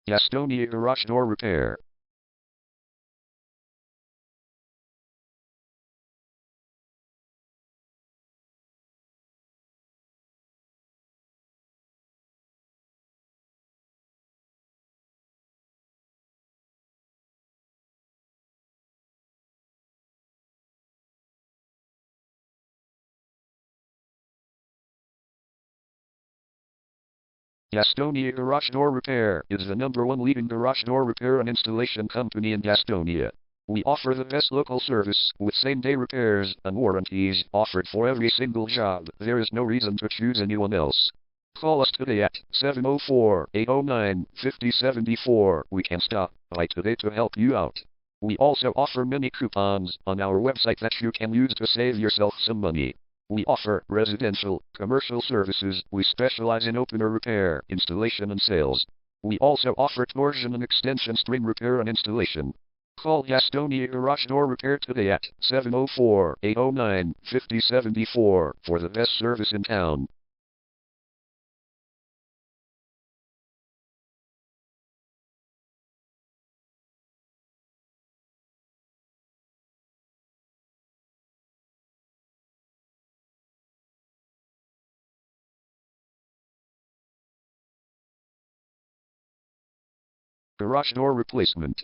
Gastonia garage door repair. Gastonia Garage Door Repair is the #1 leading garage door repair and installation company in Gastonia. We offer the best local service with same-day repairs and warranties offered for every single job. There is no reason to choose anyone else. Call us today at 704-809-5074. We can stop by today to help you out. We also offer many coupons on our website that you can use to save yourself some money. We offer residential, commercial services. We specialize in opener repair, installation and sales. We also offer torsion and extension string repair and installation. Call Gastonia Garage Door Repair today at 704-809-5074 for the best service in town. Garage door replacement.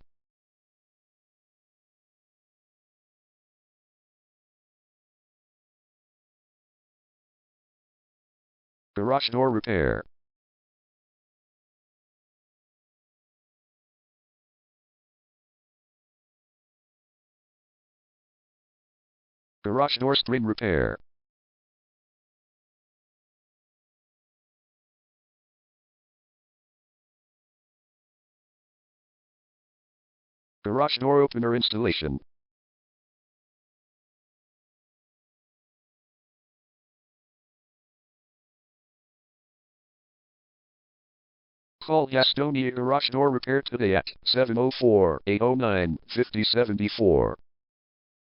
Garage door repair. Garage door string repair. Garage door opener installation. Call Gastonia Garage Door Repair today at 704-809-5074.